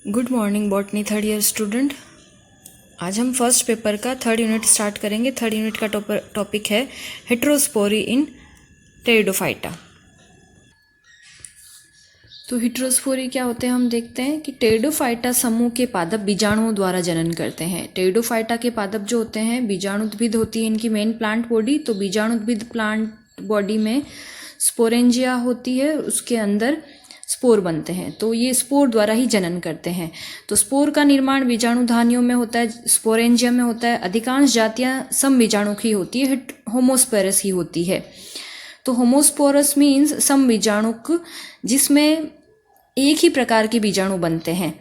Good morning botany third year student. आज हम first paper का थर्ड यूनिट स्टार्ट करेंगे। थर्ड यूनिट का टॉपिक है हेटेरोस्पोरी इन टेरिडोफाइटा। तो हेटेरोस्पोरी क्या होते हैं हम देखते हैं कि टेरिडोफाइटा समूह के पादप बीजाणुओं द्वारा जनन करते हैं। टेरिडोफाइटा के पादप जो होते हैं बीजाणुद्भिद होती है इनकी मेन प्लांट बॉडी। तो बीजाणुद्भिद प्लांट बॉडी में स्पोरेंजिया होती है, उसके अंदर स्पोर बनते हैं। तो ये स्पोर द्वारा ही जनन करते हैं। तो स्पोर का निर्माण बीजाणुधानियों में होता है, स्पोरेंजिया में होता है। अधिकांश जातियां सम बीजाणु की होती है, होमोस्पोरस ही होती है। तो होमोस्पोरस मीन्स सम बीजाणुक, जिसमें एक ही प्रकार के बीजाणु बनते हैं,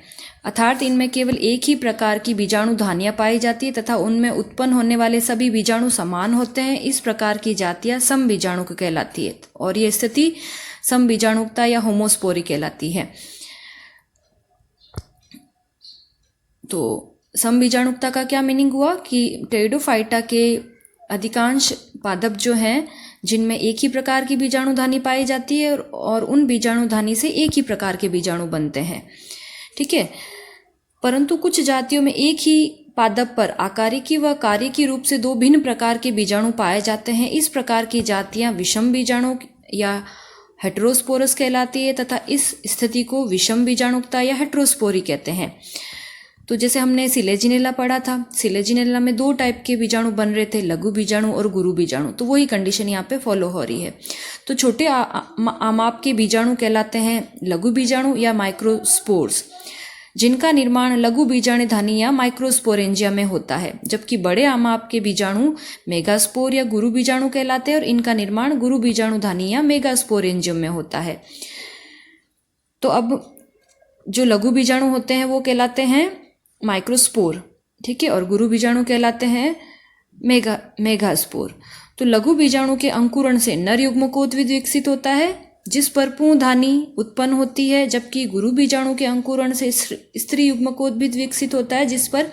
अर्थात इनमें केवल एक ही प्रकार की बीजाणुधानियां पाई जाती है तथा उनमें उत्पन्न होने वाले सभी बीजाणु समान होते हैं। इस प्रकार की जातियां सम बीजाणुक कहलाती है और ये स्थिति सम बीजाणुकता या होमोस्पोरी कहलाती है। तो सम बीजाणुकता का क्या मीनिंग हुआ कि टेरिडोफाइटा के अधिकांश पादप जो हैं जिनमें एक ही प्रकार की बीजाणुधानी पाई जाती है और उन बीजाणुधानी से एक ही प्रकार के बीजाणु बनते हैं, ठीक है। परंतु कुछ जातियों में एक ही पादप पर आकारिकी व कार्यकी रूप से दो भिन्न प्रकार के बीजाणु पाए जाते हैं। इस प्रकार की जातियां विषम बीजाणु या हेटेरोस्पोरस कहलाती है तथा इस स्थिति को विषम बीजाणुकता या हेटेरोस्पोरी कहते हैं। तो जैसे हमने सिलेजिनेला पढ़ा था, सिलेजिनेला में दो टाइप के बीजाणु बन रहे थे, लघु बीजाणु और गुरु बीजाणु। तो वही कंडीशन यहाँ पे फॉलो हो रही है। तो छोटे आमाप के बीजाणु कहलाते हैं लघु बीजाणु या माइक्रोस्पोर्स, जिनका निर्माण लघु बीजाणुधानी या माइक्रोस्पोरेंजिया में होता है, जबकि बड़े आमाप के बीजाणु मेगास्पोर या गुरु बीजाणु कहलाते हैं और इनका निर्माण गुरु बीजाणुधानी या मेगास्पोरेंजियम में होता है। तो अब जो लघु बीजाणु होते हैं वो कहलाते हैं माइक्रोस्पोर, ठीक है, और गुरु बीजाणु कहलाते हैं मेगास्पोर। तो लघु बीजाणु के अंकुरण से नर युग्मकोद्भिद विकसित होता है जिस पर पुंधानी उत्पन्न होती है, जबकि गुरु बीजाणु के अंकुरण से स्त्री युग्मकोद्भिद विकसित होता है जिस पर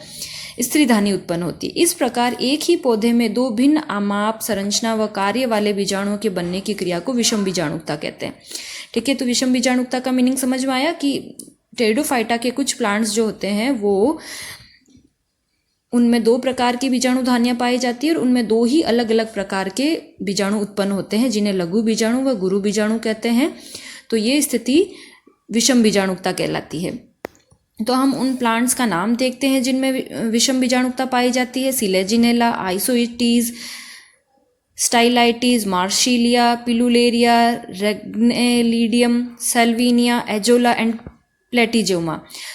स्त्री धानी उत्पन्न होती है। इस प्रकार एक ही पौधे में दो भिन्न आमाप, संरचना व कार्य वाले बीजाणुओं के बनने की क्रिया को विषम बीजाणुकता कहते हैं, ठीक है। तो विषम बीजाणुकता का मीनिंग समझ में आया कि टेरिडोफाइटा के कुछ प्लांट्स जो होते हैं वो उनमें दो प्रकार की बीजाणुधानियां पाई जाती है और उनमें दो ही अलग अलग प्रकार के बीजाणु उत्पन्न होते हैं जिन्हें लघु बीजाणु व गुरु बीजाणु कहते हैं। तो ये स्थिति विषम बीजाणुकता कहलाती है। तो हम उन प्लांट्स का नाम देखते हैं जिनमें विषम बीजाणुकता पाई जाती है। Selaginella, Isoetes, Stylites, Marsilea, Pilularia, Regnellidium, Salvinia, Azolla and Platyzoma.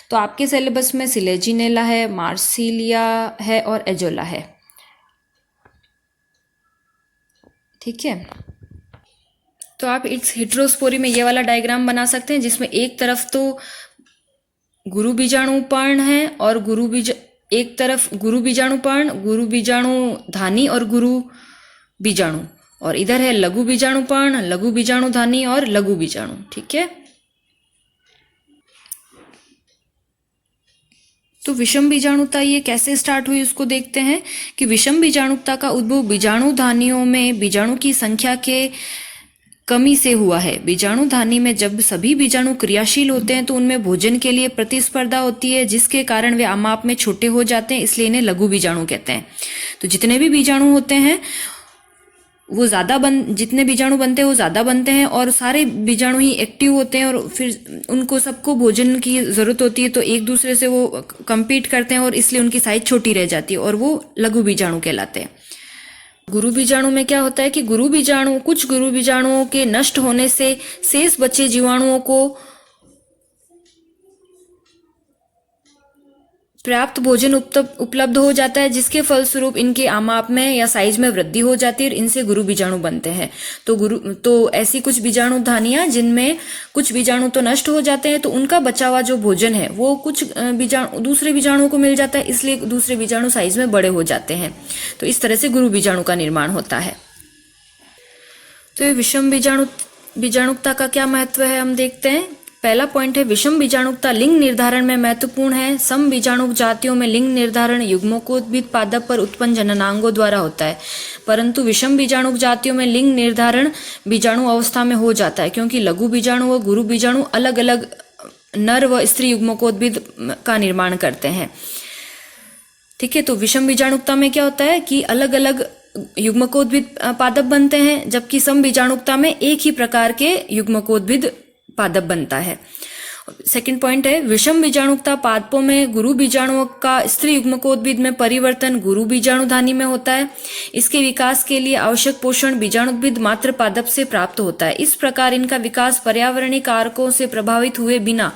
तो आपके सिलेबस में सिलेजिनेला है, मार्सिलिया है और एजोला है, ठीक है। तो आप इस हेटेरोस्पोरी में ये वाला डायग्राम बना सकते हैं जिसमें एक तरफ तो गुरु बीजाणु पर्ण है और एक तरफ गुरु बीजाणु पर्ण, गुरु बीजाणु धानी और गुरु बीजाणु, और इधर है लघु बीजाणु पर्ण, लघु बीजाणु धानी और लघु बीजाणु, ठीक है। तो विषम बीजाणुता ये कैसे स्टार्ट हुई उसको देखते हैं कि विषम बीजाणुता का उद्भव बीजाणुधानियों में बीजाणु की संख्या के कमी से हुआ है। बीजाणुधानी में जब सभी बीजाणु क्रियाशील होते हैं तो उनमें भोजन के लिए प्रतिस्पर्धा होती है जिसके कारण वे आमाप में छोटे हो जाते हैं, इसलिए इन्हें लघु बीजाणु कहते हैं। तो जितने भी बीजाणु होते हैं वो जितने बीजाणु बनते हैं वो ज़्यादा बनते हैं और सारे बीजाणु ही एक्टिव होते हैं और फिर उनको सबको भोजन की ज़रूरत होती है, तो एक दूसरे से वो कंपीट करते हैं और इसलिए उनकी साइज छोटी रह जाती है और वो लघु बीजाणु कहलाते हैं। गुरु बीजाणु में क्या होता है कि कुछ गुरु बीजाणुओं के नष्ट होने से शेष बचे जीवाणुओं को पर्याप्त भोजन उपलब्ध हो जाता है, जिसके फलस्वरूप इनके आमाप में या साइज में वृद्धि हो जाती है और इनसे गुरु बीजाणु बनते हैं। तो ऐसी कुछ बीजाणुधानियां जिनमें कुछ बीजाणु तो नष्ट हो जाते हैं तो उनका बचा हुआ जो भोजन है वो कुछ दूसरे बीजाणुओं को मिल जाता है, इसलिए दूसरे बीजाणु साइज में बड़े हो जाते हैं। तो इस तरह से गुरु बीजाणु का निर्माण होता है। तो ये विषम बीजाणुकता का क्या महत्व है हम देखते हैं। पहला पॉइंट है विषम बीजाणुकता लिंग निर्धारण में महत्वपूर्ण है। सम बीजाणु जातियों में लिंग निर्धारण युग्मकोद्भिद पादप पर उत्पन्न जननांगों द्वारा होता है, परंतु विषम बीजाणु जातियों में लिंग निर्धारण बीजाणु अवस्था में हो जाता है क्योंकि लघु बीजाणु व गुरु बीजाणु अलग अलग नर व स्त्री युग्मकोद्भिद का निर्माण करते हैं। ठीक है, तो विषम बीजाणुकता में क्या होता है कि अलग अलग युग्मकोद्भिद पादप बनते हैं, जबकि सम बीजाणुकता में एक ही प्रकार के युग्मकोद्भिद पादप बनता है। सेकंड पॉइंट है, विषम बीजाणुकता पादपों में गुरु बीजाणुओं का स्त्री युग्मकोद्भिद में परिवर्तन गुरु बीजाणुधानी में होता है। इसके विकास के लिए आवश्यक पोषण बीजाणुद्भिद मात्र पादप से प्राप्त होता है। इस प्रकार इनका विकास पर्यावरणीय कारकों से प्रभावित हुए बिना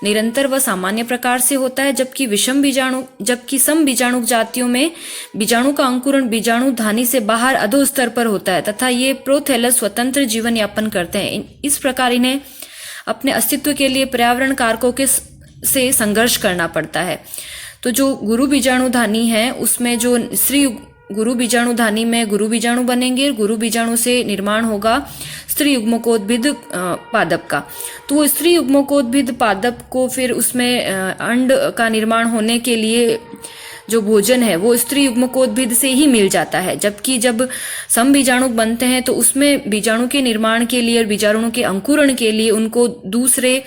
निरंतर व सामान्य प्रकार से होता है, जबकि सम बीजाणु जातियों में बीजाणु का अंकुरण बीजाणुधानी से बाहर अधो स्तर पर होता है तथा ये प्रोथैलस स्वतंत्र जीवन यापन करते हैं। इस प्रकार इन्हें अपने अस्तित्व के लिए पर्यावरण कारकों से संघर्ष करना पड़ता है। तो जो गुरु बीजाणुधानी है उसमें जो स्त्री गुरु बीजाणुधानी में गुरु बीजाणु बनेंगे, गुरु बीजाणु से निर्माण होगा स्त्री युग्मकोद्भिद पादप का। तो वो स्त्री युग्मकोद्भिद पादप को फिर उसमें अंड का निर्माण होने के लिए जो भोजन है वो स्त्री युग्मकोद्भिद से ही मिल जाता है, जबकि जब सम बीजाणु बनते हैं तो उसमें बीजाणु के निर्माण के लिए और बीजाणु के अंकुरण के लिए उनको दूसरे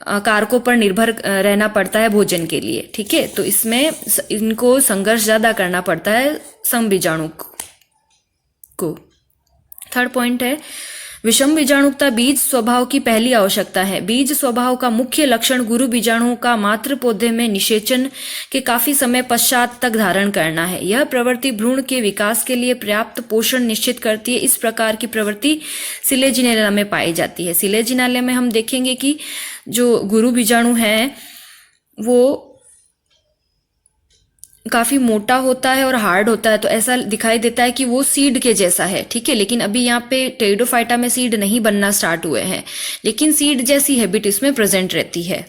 कारकों पर निर्भर रहना पड़ता है भोजन के लिए। ठीक है, तो इसमें इनको संघर्ष ज्यादा करना पड़ता है सम बीजाणु को। थर्ड पॉइंट है, विषम बीजाणुकता बीज स्वभाव की पहली आवश्यकता है। बीज स्वभाव का मुख्य लक्षण गुरु बीजाणु का मातृ पौधे में निषेचन के काफी समय पश्चात तक धारण करना है। यह प्रवृत्ति भ्रूण के विकास के लिए पर्याप्त पोषण निश्चित करती है। इस प्रकार की प्रवृत्ति सिलेजिनेला में पाई जाती है। सिलेजिनेला में हम देखेंगे कि जो गुरु बीजाणु है वो काफी मोटा होता है और हार्ड होता है, तो ऐसा दिखाई देता है कि वो सीड के जैसा है। ठीक है, लेकिन अभी यहाँ पे टेरिडोफाइटा में सीड नहीं बनना स्टार्ट हुए हैं, लेकिन सीड जैसी हैबिट इसमें प्रेजेंट रहती है।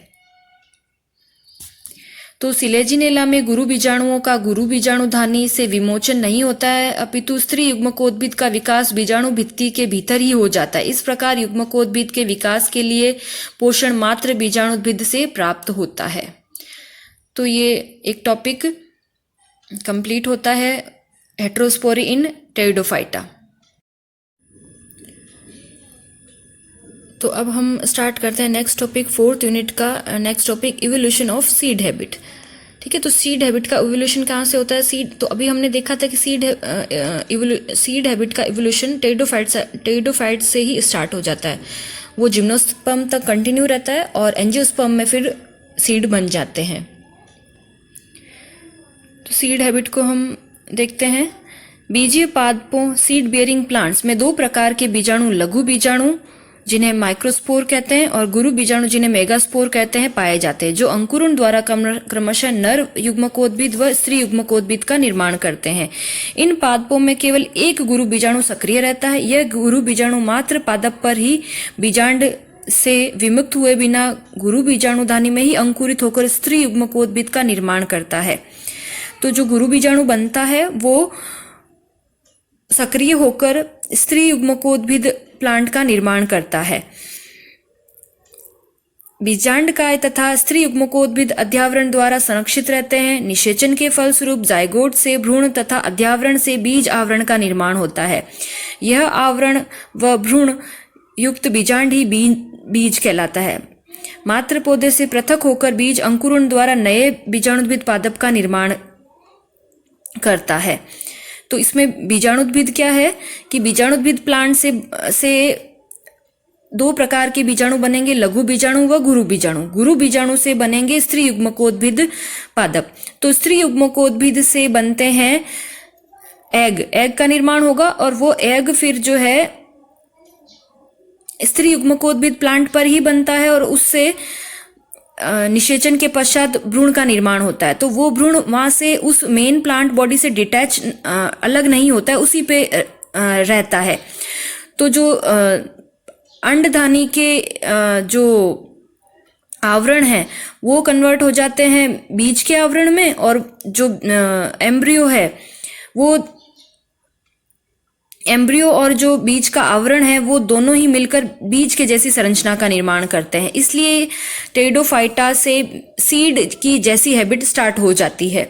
तो सिलेजिनेला में गुरु बीजाणुओं का गुरु बीजाणुधानी से विमोचन नहीं होता है, अपितु स्त्री युग्मकोद्भिद का विकास बीजाणु भित्ति के भीतर ही हो जाता है। इस प्रकार युग्मकोद्भिद के विकास के लिए पोषण मात्र बीजाणुद्भिद से प्राप्त होता है। तो ये एक टॉपिक कंप्लीट होता है हेटेरोस्पोरी इन टेरिडोफाइटा। तो अब हम स्टार्ट करते हैं नेक्स्ट टॉपिक, फोर्थ यूनिट का next topic, evolution of seed habit. ठीक है, तो सीड हैबिट का इवोल्यूशन कहाँ से होता है? सीड, तो अभी हमने देखा था कि सीड हैबिट का इवोल्यूशन टेरिडोफाइट से ही स्टार्ट हो जाता है। वो जिम्नोस्पर्म तक कंटिन्यू रहता है और एंजियोस्पर्म में फिर सीड बन जाते हैं। तो सीड हैबिट को हम देखते हैं। बीजीय पादपों सीड बियरिंग प्लांट्स में दो प्रकार के बीजाणु, लघु बीजाणु जिन्हें माइक्रोस्पोर कहते हैं और गुरु बीजाणु जिन्हें मेगास्पोर कहते हैं, पाए जाते हैं, जो अंकुरण द्वारा क्रमशः नर युग्मकोद्भिद व स्त्री युग्मकोद्भिद का निर्माण करते हैं। इन पादपों में केवल एक गुरु बीजाणु सक्रिय रहता है। यह गुरु बीजाणु मात्र पादप पर ही बीजांड से विमुक्त हुए बिना गुरु बीजाणुधानी में ही अंकुरित होकर स्त्री युग्मकोद्भिद का निर्माण करता है। तो जो गुरु बीजाणु बनता है वो सक्रिय होकर स्त्री युग्मकोद्भिद प्लांट का निर्माण करता है। बीजांडकाय तथा स्त्री युग्मकोद्भिद अध्यावरण द्वारा संरक्षित रहते हैं। निषेचन के फलस्वरूप जाइगोट से भ्रूण तथा अध्यावरण से बीज आवरण का निर्माण होता है। यह आवरण व भ्रूण युक्त बीजांड ही बीज कहलाता है। मात्र पौधे से पृथक होकर बीज अंकुरण द्वारा नए बीजाणुद्भिद पादप का निर्माण करता है। तो इसमें बीजाणुद्भिद क्या है कि बीजाणुद्भिद प्लांट से दो प्रकार के बीजाणु बनेंगे, लघु बीजाणु व गुरु बीजाणु। गुरु बीजाणु से बनेंगे स्त्री युग्मकोद्भिद पादप। तो स्त्री युग्मकोद्भिद से बनते हैं एग का निर्माण होगा और वो एग फिर जो है स्त्री युग्मकोद्भिद प्लांट पर ही बनता है और उससे निषेचन के पश्चात भ्रूण का निर्माण होता है। तो वो भ्रूण वहां से उस मेन प्लांट बॉडी से डिटैच अलग नहीं होता है, उसी पे रहता है। तो जो अंडधानी के जो आवरण है वो कन्वर्ट हो जाते हैं बीज के आवरण में, और जो एम्ब्रियो है वो एम्ब्रियो और जो बीज का आवरण है वो दोनों ही मिलकर बीज के जैसी संरचना का निर्माण करते हैं। इसलिए टेरिडोफाइटा से सीड की जैसी हैबिट स्टार्ट हो जाती है।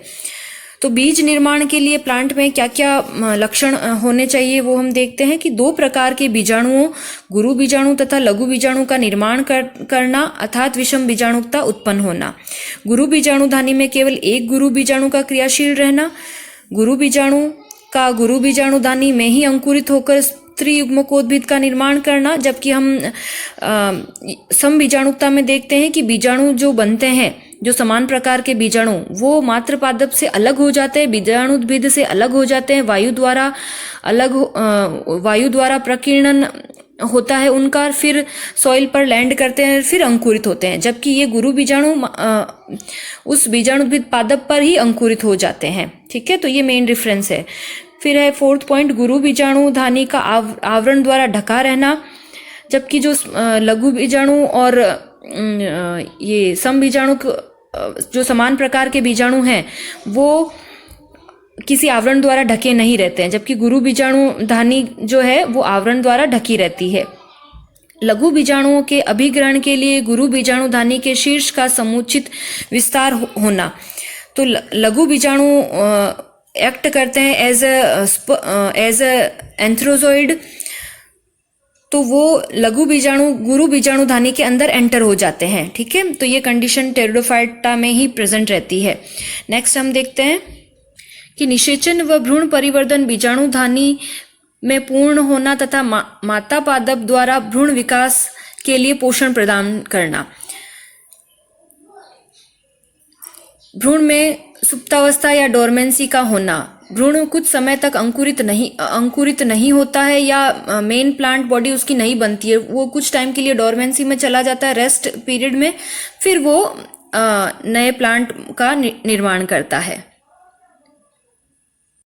तो बीज निर्माण के लिए प्लांट में क्या क्या लक्षण होने चाहिए वो हम देखते हैं कि 2 प्रकार के बीजाणुओं, गुरु बीजाणु तथा लघु बीजाणु का निर्माण करना अर्थात विषम बीजाणुकता उत्पन्न होना। गुरु बीजाणुधानी में केवल एक गुरु बीजाणु का क्रियाशील रहना, गुरु बीजाणु का गुरु बीजाणुधानी में ही अंकुरित होकर स्त्री युग्मकोद्भिद का निर्माण करना। जबकि हम सम बीजाणुकता में देखते हैं कि बीजाणु जो बनते हैं, जो समान प्रकार के बीजाणु, वो मात्र पादप से अलग हो जाते हैं, बीजाणुद्भिद से अलग हो जाते हैं, वायु द्वारा प्रकीर्णन होता है उनका, फिर सॉइल पर लैंड करते हैं, फिर अंकुरित होते हैं। जबकि ये गुरु बीजाणु उस बीजाणुद्भिद पादप पर ही अंकुरित हो जाते हैं। ठीक है, तो ये मेन डिफरेंस है। फिर है 4th पॉइंट, गुरु बीजाणुधानी का आवरण द्वारा ढका रहना। जबकि जो लघु बीजाणु और ये सम बीजाणु जो समान प्रकार के बीजाणु हैं वो किसी आवरण द्वारा ढके नहीं रहते हैं, जबकि गुरु बीजाणुधानी जो है वो आवरण द्वारा ढकी रहती है। लघु बीजाणुओं के अभिग्रहण के लिए गुरु बीजाणुधानी के शीर्ष का समुचित विस्तार होना। तो लघु बीजाणु एक्ट करते हैं एज एंथ्रोजोइड, तो वो लघु बीजाणु गुरु बीजाणुधानी के अंदर एंटर हो जाते हैं। ठीक है, तो ये कंडीशन टेरिडोफाइटा में ही प्रेजेंट रहती है। नेक्स्ट हम देखते हैं कि निषेचन व भ्रूण परिवर्धन बीजाणुधानी में पूर्ण होना तथा माता पादप द्वारा भ्रूण विकास के लिए पोषण प्रदान करना। भ्रूण में सुप्तावस्था या डोरमेंसी का होना, भ्रूण कुछ समय तक अंकुरित नहीं होता है या मेन प्लांट बॉडी उसकी नहीं बनती है, वो कुछ टाइम के लिए डोरमेंसी में चला जाता है रेस्ट पीरियड में, फिर वो नए प्लांट का निर्माण करता है।